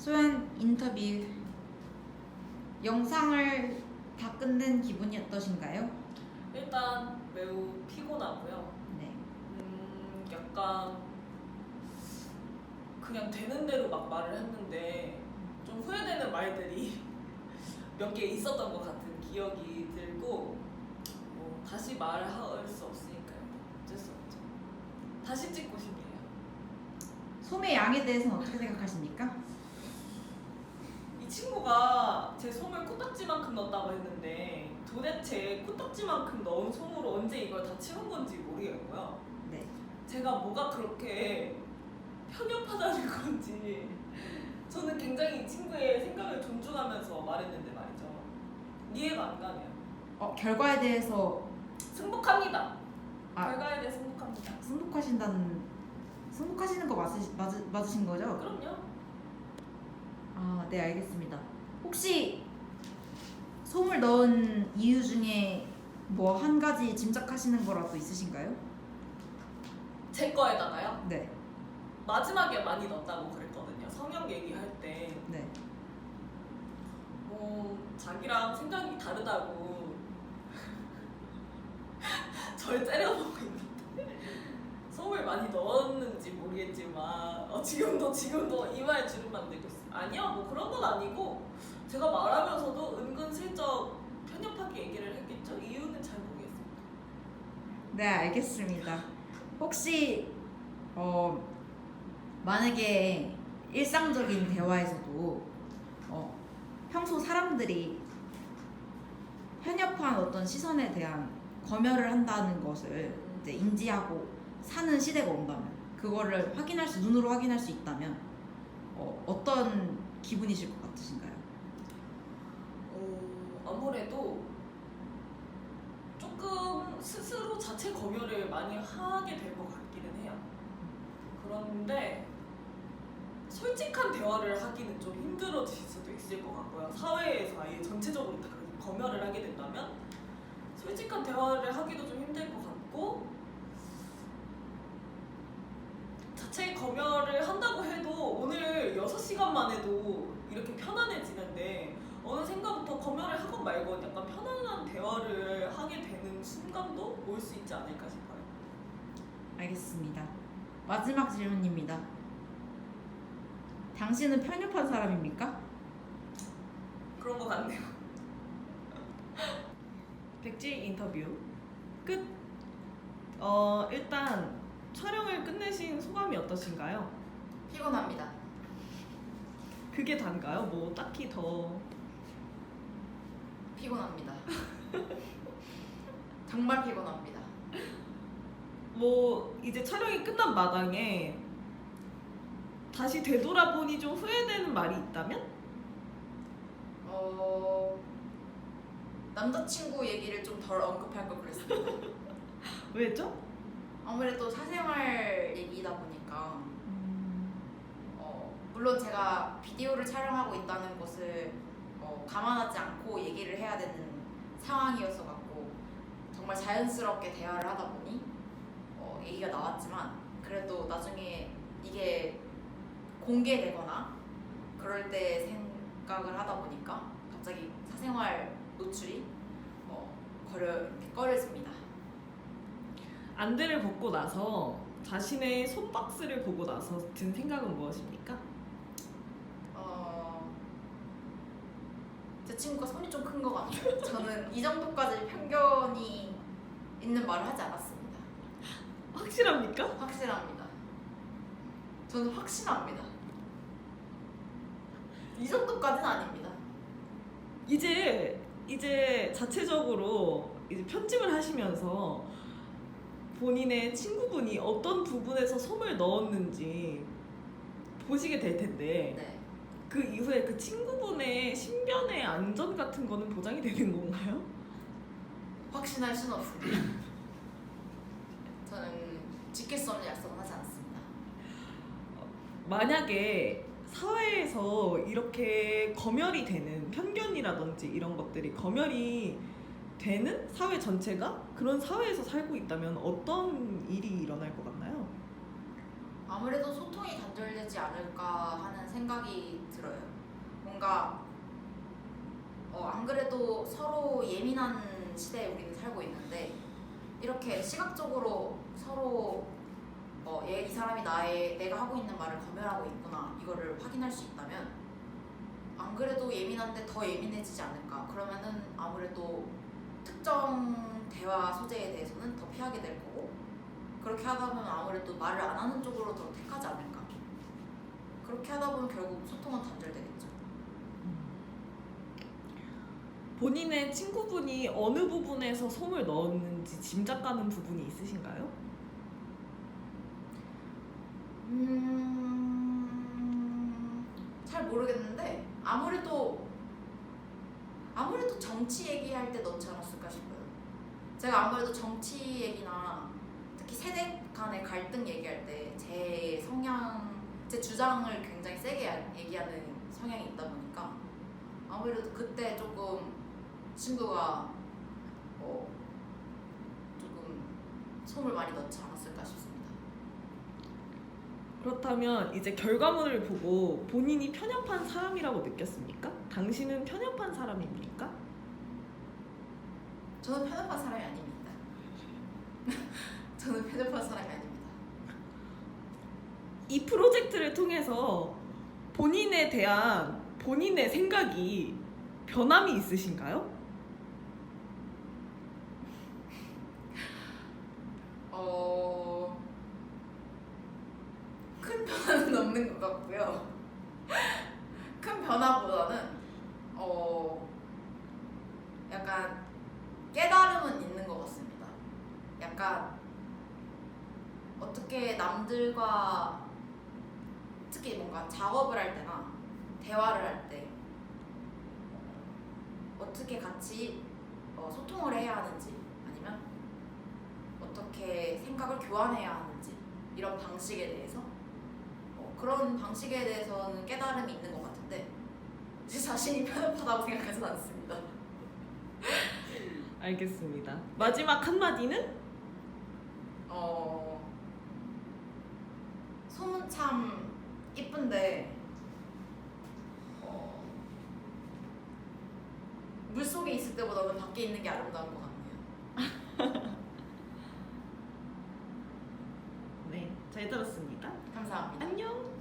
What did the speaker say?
소연 인터뷰 영상을 다 끝낸 기분이 어떠신가요? 일단 매우 피곤하고요. 네. 약간 그냥 되는 대로 막 말을 했는데 좀 후회되는 말들이 몇 개 있었던 것 같은 기억이 들고 다시 말할 수 없으니까요. 어쩔 수 없죠. 다시 찍고 싶네요. 소매 양에 대해서는 어떻게 생각하십니까? 이 친구가 제 솜을 코딱지만큼 넣었다고 했는데 도대체 코딱지만큼 넣은 솜으로 언제 이걸 다 채운 건지 모르겠고요. 네. 제가 뭐가 그렇게 편협하다는 건지 저는 굉장히 이 친구의 생각을 존중하면서 말했는데 말이죠. 이해가 안 가네요. 결과에 대해서 승복합니다. 아. 결과에 대해 승복합니다. 승복하시는 거 맞으신 거죠? 그럼요. 네, 알겠습니다. 혹시 솜을 넣은 이유 중에 뭐 한 가지 짐작하시는 거라도 있으신가요? 제 거에다가요. 네. 마지막에 많이 넣었다고 그랬거든요. 성형 얘기할 때 네. 자기랑 생각이 다르다고 절 째려보고 있는데 솜을 많이 넣었는지 모르겠지만 지금도 이마에 주름만 내고 있어요. 아니요, 뭐 그런 건 아니고 제가 말하면서도 은근슬쩍 편협하게 얘기를 했겠죠. 이유는 잘 모르겠습니다. 네, 알겠습니다. 혹시 만약에 일상적인 대화에서도 평소 사람들이 편협한 어떤 시선에 대한 검열을 한다는 것을 이제 인지하고 사는 시대가 온다면, 그거를 눈으로 확인할 수 있다면 어떤 기분이실 것 같으신가요? 아무래도 조금 스스로 자체 검열을 많이 하게 될 것 같기는 해요. 그런데 솔직한 대화를 하기는 좀 힘들어질 수도 있을 것 같고요. 사회에서 아예 전체적으로 다 검열을 하게 된다면 솔직한 대화를 하기도 좀 힘들 것 같고, 자체 검열을 한다고 해도 오늘 6시간만 해도 이렇게 편안해지는데 어느샌가부터 검열을 하건 말건 약간 편안한 대화를 하게 되는 순간도 올 수 있지 않을까 싶어요. 알겠습니다. 마지막 질문입니다. 당신은 편협한 사람입니까? 그런 것 같네요. 백지 인터뷰 끝. 일단 촬영을 끝내신 소감이 어떠신가요? 피곤합니다. 그게 단가요? 뭐 딱히 더 피곤합니다. 정말 피곤합니다. 뭐 이제 촬영이 끝난 마당에 다시 되돌아보니 좀 후회되는 말이 있다면? 남자친구 얘기를 좀 덜 언급할 걸 그랬습니다. 왜죠? 아무래도 사생활 얘기다 보니까 물론 제가 비디오를 촬영하고 있다는 것을 감안하지 않고 얘기를 해야 되는 상황이었어 갖고 정말 자연스럽게 대화를 하다 보니 얘기가 나왔지만, 그래도 나중에 이게 공개되거나 그럴 때 생각을 하다 보니까 갑자기 사생활 노출이 꺼려집니다. 안대를 벗고 나서 자신의 손박스를 보고 나서 든 생각은 무엇입니까? 제 친구가 손이 좀 큰 것 같아요. 저는 이 정도까지 편견이 있는 말을 하지 않았습니다. 확실합니까? 확실합니다. 저는 확신합니다. 이 정도까지는 아닙니다. 이제 자체적으로 이제 편집을 하시면서 본인의 친구분이 어떤 부분에서 솜을 넣었는지 보시게 될 텐데, 네. 그 이후에 그 친구분의 신변의 안전 같은 거는 보장이 되는 건가요? 확신할 수는 없습니다. 저는 지킬 수 없는 약속은 하지 않습니다. 만약에 사회에서 이렇게 검열이 되는 편견이라든지 이런 것들이 검열이 되는 사회 전체가 그런 사회에서 살고 있다면 어떤 일이 일어날 것 같나요? 아무래도 소통이 단절되지 않을까 하는 생각이 들어요. 뭔가 안 그래도 서로 예민한 시대에 우리는 살고 있는데 이렇게 시각적으로 서로 이 사람이 내가 하고 있는 말을 검열하고 있구나 이거를 확인할 수 있다면 안 그래도 예민한데 더 예민해지지 않을까. 그러면은 아무래도 특정 대화 소재에 대해서는 더 피하게 될 거고 그렇게 하다 보면 아무래도 말을 안 하는 쪽으로 더 택하지 않을까. 그렇게 하다 보면 결국 소통은 단절되겠죠. 본인의 친구분이 어느 부분에서 솜을 넣었는지 짐작가는 부분이 있으신가요? 잘 모르겠는데 아무래도 정치 얘기할 때 넣지 않았을까 싶어요. 제가 아무래도 정치 얘기나 특히 세대 간의 갈등 얘기할 때 제 주장을 굉장히 세게 얘기하는 성향이 있다 보니까 아무래도 그때 조금 친구가 조금 솜을 많이 넣지 않았을까 싶습니다. 그렇다면 이제 결과물을 보고 본인이 편협한 사람이라고 느꼈습니까? 당신은 편협한 사람입니까? 저는 편협한 사람이 아닙니다. 저는 편협한 사람이 아닙니다. 이 프로젝트를 통해서 본인에 대한 본인의 생각이 변함이 있으신가요? 큰 변화는 없는 것 같고요. 큰 변화보다는 약간 깨달음은 있는 것 같습니다. 약간 어떻게 남들과 특히 뭔가 작업을 할 때나 대화를 할 때 어떻게 같이 소통을 해야 하는지 아니면 어떻게 생각을 교환해야 하는지 이런 방식에 대해서 그런 방식에 대해서는 깨달음이 있는 것 같은데 제 자신이 편협하다고 생각하진 않습니다. 알겠습니다. 마지막 한마디는? 솜은 참 이쁜데 물속에 있을 때보다는 밖에 있는 게 아름다운 것 같네요. 네, 잘 들었습니다. 감사합니다. 안녕.